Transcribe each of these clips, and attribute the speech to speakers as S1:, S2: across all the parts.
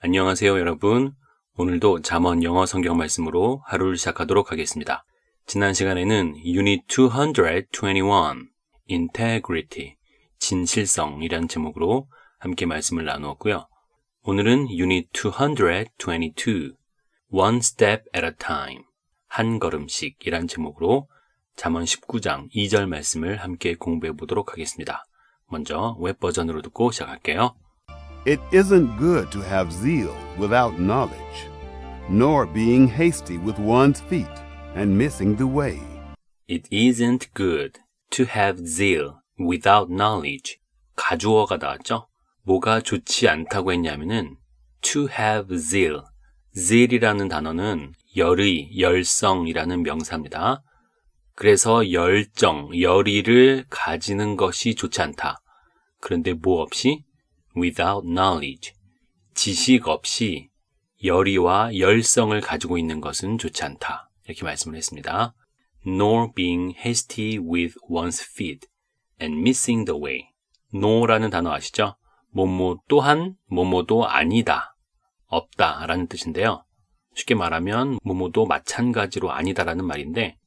S1: 안녕하세요, 여러분. 오늘도 잠언 영어 성경 말씀으로 하루를 시작하도록 하겠습니다. 지난 시간에는 Unit 221, Integrity, 진실성이라는 제목으로 함께 말씀을 나누었고요. 오늘은 Unit 222, One Step at a Time, 한 걸음씩이라는 제목으로 잠언 19장 2절 말씀을 함께 공부해 보도록 하겠습니다. 먼저 웹 버전으로 듣고 시작할게요.
S2: It isn't good to have zeal without knowledge, nor being hasty with one's feet and missing the way.
S1: It isn't good to have zeal without knowledge. 가주어가 나왔죠? 뭐가 좋지 않다고 했냐면은 to have zeal. zeal이라는 단어는 열의, 열성이라는 명사입니다. 그래서 열정, 열의를 가지는 것이 좋지 않다. 그런데 뭐 없이? Without knowledge. 지식 없이 열의와 열성을 가지고 있는 것은 좋지 않다. 이렇게 말씀을 했습니다. Nor being hasty with one's feet and missing the way. no라는 단어 아시죠? 뭐뭐 또한 뭐뭐도 아니다, 없다 라는 뜻인데요. 쉽게 말하면 뭐뭐도 마찬가지로 아니다라는 말인데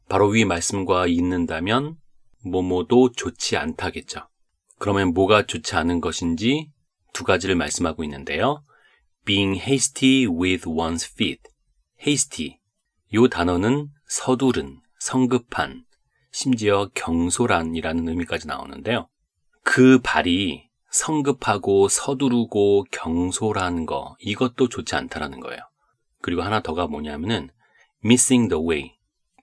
S1: 바로 위 말씀과 잇는다면 뭐뭐도 좋지 않다겠죠. 그러면 뭐가 좋지 않은 것인지 두 가지를 말씀하고 있는데요. Being hasty with one's feet. hasty. 이 단어는 서두른, 성급한, 심지어 경솔한이라는 의미까지 나오는데요. 그 발이 성급하고 서두르고 경솔한 거, 이것도 좋지 않다라는 거예요. 그리고 하나 더가 뭐냐면은 missing the way.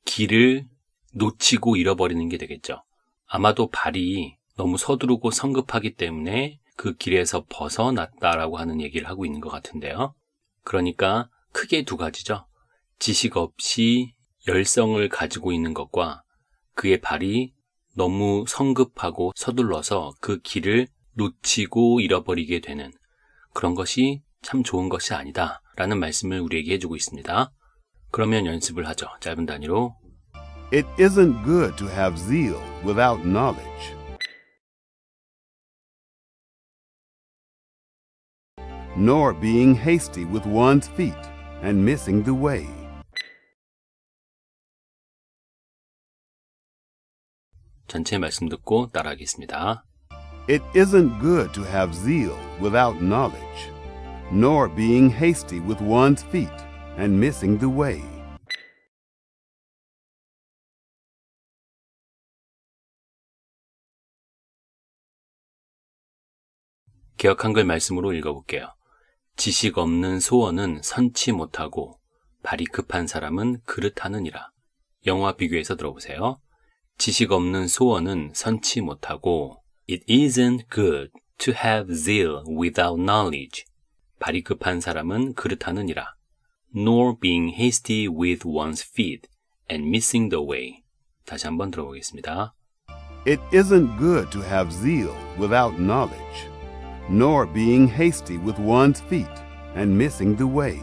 S1: 길을 놓치고 잃어버리는 게 되겠죠. 아마도 발이 너무 서두르고 성급하기 때문에 그 길에서 벗어났다라고 하는 얘기를 하고 있는 것 같은데요. 그러니까 크게 두 가지죠. 지식 없이 열성을 가지고 있는 것과 그의 발이 너무 성급하고 서둘러서 그 길을 놓치고 잃어버리게 되는 그런 것이 참 좋은 것이 아니다 라는 말씀을 우리에게 해주고 있습니다. 그러면 연습을 하죠. 짧은 단위로.
S2: It isn't good to have zeal without knowledge, nor being hasty with one's feet and missing the way.
S1: 전체 말씀 듣고 따라하겠습니다.
S2: It isn't good to have zeal without knowledge, nor being hasty with one's feet and missing the way.
S1: 개역 한글 말씀으로 읽어볼게요. 지식 없는 소원은 선치 못하고 발이 급한 사람은 그릇하느니라. 영어와 비교해서 들어보세요. 지식 없는 소원은 선치 못하고 It isn't good to have zeal without knowledge. 발이 급한 사람은 그릇하느니라. Nor being hasty with one's feet and missing the way. 다시 한번 들어보겠습니다.
S2: It isn't good to have zeal without knowledge, nor being hasty with one's feet and missing the way.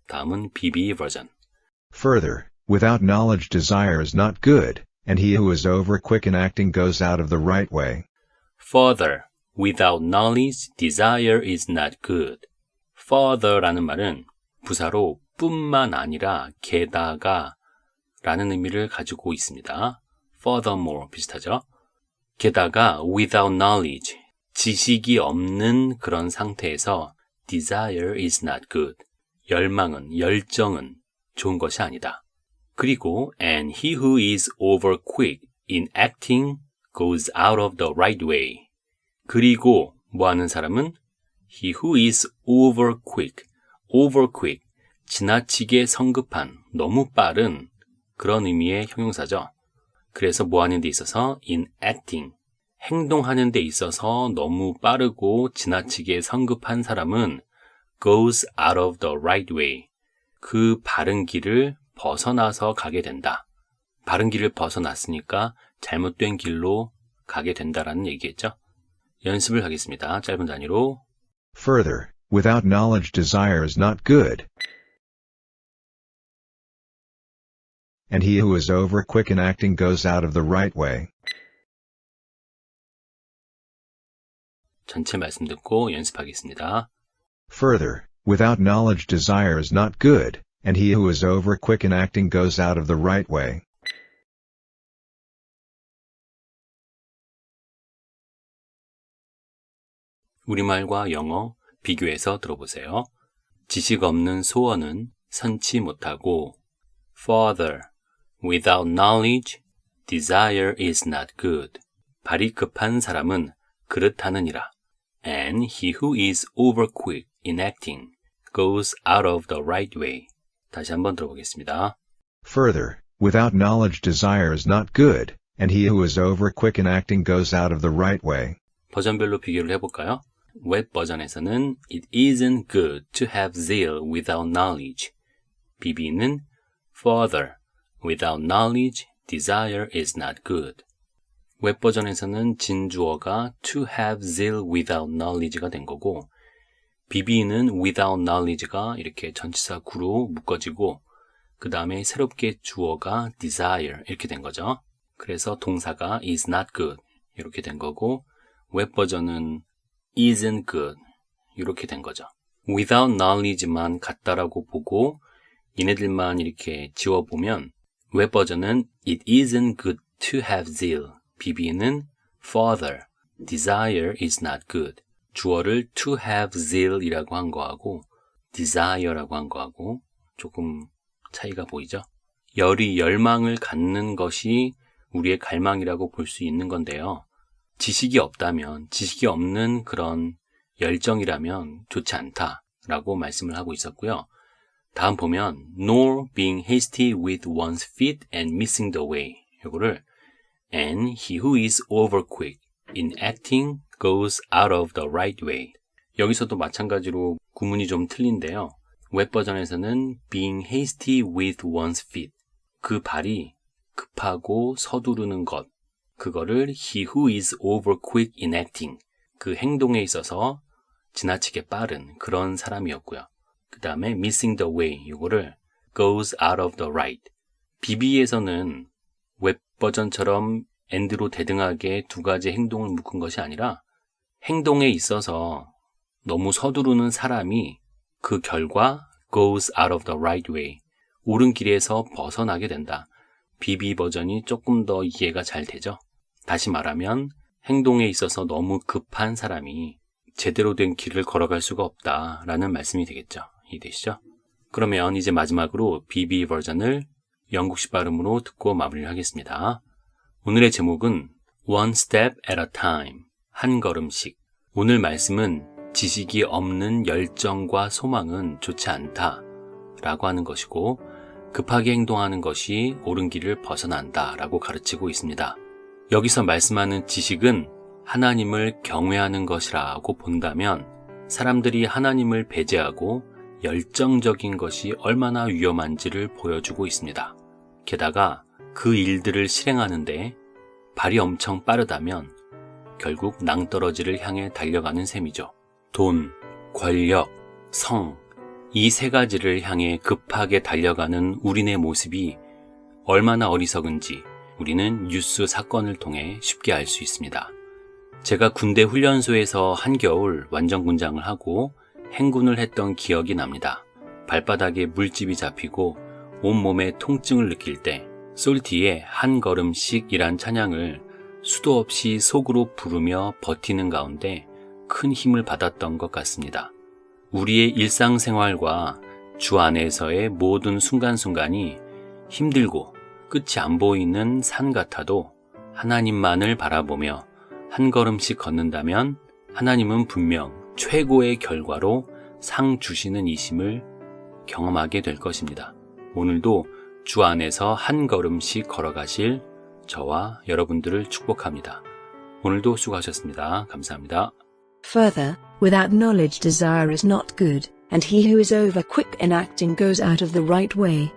S1: 다음은 BB 버전.
S3: Further, without knowledge desire is not good, and he who is over quick in acting goes out of the right way.
S1: Further, without knowledge, desire is not good. Further라는 말은 부사로 뿐만 아니라 게다가 라는 의미를 가지고 있습니다. Furthermore 비슷하죠? 게다가 without knowledge, 지식이 없는 그런 상태에서 desire is not good. 열망은, 열정은 좋은 것이 아니다. 그리고 and he who is over quick in acting goes out of the right way. 그리고 뭐 하는 사람은 he who is over quick, 지나치게 성급한, 너무 빠른 그런 의미의 형용사죠. 그래서 뭐 하는 데 있어서 in acting, 행동하는 데 있어서 너무 빠르고 지나치게 성급한 사람은 goes out of the right way. 그 바른 길을 벗어나서 가게 된다. 바른 길을 벗어났으니까 잘못된 길로 가게 된다라는 얘기겠죠. 연습을 하겠습니다. 짧은 단위로.
S3: Further, without knowledge desire is not good, and he who is over quick in acting goes out of the right way.
S1: 전체 말씀 듣고 연습하겠습니다.
S3: Further, without knowledge desire is not good, and he who is over quick in acting goes out of the right way.
S1: 우리말과 영어 비교해서 들어보세요. 지식 없는 소원은 선치 못하고 Father, without knowledge, desire is not good. 발이 급한 사람은 그릇하느니라. And he who is over quick in acting goes out of the right way. 다시 한번 들어보겠습니다.
S3: Further, without knowledge desire is not good, and he who is over quick in acting goes out of the right way.
S1: 버전별로 비교를 해볼까요? 웹 버전에서는 It isn't good to have zeal without knowledge. BB는 Further, without knowledge, desire is not good. 웹 버전에서는 진주어가 to have zeal without knowledge가 된 거고 BB는 without knowledge가 이렇게 전치사 구로 묶어지고 그 다음에 새롭게 주어가 desire 이렇게 된 거죠. 그래서 동사가 is not good 이렇게 된 거고 웹 버전은 isn't good 이렇게 된 거죠. without knowledge만 같다라고 보고 얘네들만 이렇게 지워보면 웹 버전은 It isn't good to have zeal. BB는 Further, desire is not good. 주어를 to have zeal 이라고 한 거하고 desire라고 한 거하고 조금 차이가 보이죠? 열망을 갖는 것이 우리의 갈망이라고 볼 수 있는 건데요. 지식이 없다면, 지식이 없는 그런 열정이라면 좋지 않다라고 말씀을 하고 있었고요. 다음 보면 nor being hasty with one's feet and missing the way 이거를 and he who is over quick in acting goes out of the right way. 여기서도 마찬가지로 구문이 좀 틀린데요. 웹 버전에서는 being hasty with one's feet 그 발이 급하고 서두르는 것 그거를 he who is over quick in acting 그 행동에 있어서 지나치게 빠른 그런 사람이었고요. 그 다음에 missing the way 이거를 goes out of the right. BB에서는 웹 버전처럼 and로 대등하게 두 가지 행동을 묶은 것이 아니라 행동에 있어서 너무 서두르는 사람이 그 결과 goes out of the right way. 옳은 길에서 벗어나게 된다. BB 버전이 조금 더 이해가 잘 되죠. 다시 말하면 행동에 있어서 너무 급한 사람이 제대로 된 길을 걸어갈 수가 없다라는 말씀이 되겠죠. 이해되시죠? 그러면 이제 마지막으로 BB 버전을 영국식 발음으로 듣고 마무리를 하겠습니다. 오늘의 제목은 One Step at a Time, 한 걸음씩. 오늘 말씀은 지식이 없는 열정과 소망은 좋지 않다 라고 하는 것이고 급하게 행동하는 것이 옳은 길을 벗어난다 라고 가르치고 있습니다. 여기서 말씀하는 지식은 하나님을 경외하는 것이라고 본다면 사람들이 하나님을 배제하고 열정적인 것이 얼마나 위험한지를 보여주고 있습니다. 게다가 그 일들을 실행하는데 발이 엄청 빠르다면 결국 낭떠러지를 향해 달려가는 셈이죠. 돈, 권력, 성, 이 세 가지를 향해 급하게 달려가는 우리네 모습이 얼마나 어리석은지 우리는 뉴스 사건을 통해 쉽게 알 수 있습니다. 제가 군대 훈련소에서 한겨울 완전군장을 하고 행군을 했던 기억이 납니다. 발바닥에 물집이 잡히고 온몸에 통증을 느낄 때 솔티의 한 걸음씩이란 찬양을 수도 없이 속으로 부르며 버티는 가운데 큰 힘을 받았던 것 같습니다. 우리의 일상생활과 주 안에서의 모든 순간순간이 힘들고 끝이 안 보이는 산 같아도 하나님만을 바라보며 한 걸음씩 걷는다면 하나님은 분명 최고의 결과로 상 주시는 이심을 경험하게 될 것입니다. 오늘도 주 안에서 한 걸음씩 걸어가실 저와 여러분들을 축복합니다. 오늘도 수고하셨습니다. 감사합니다.
S4: Further, without knowledge desire is not good, and he who is over quick in acting goes out of the right way.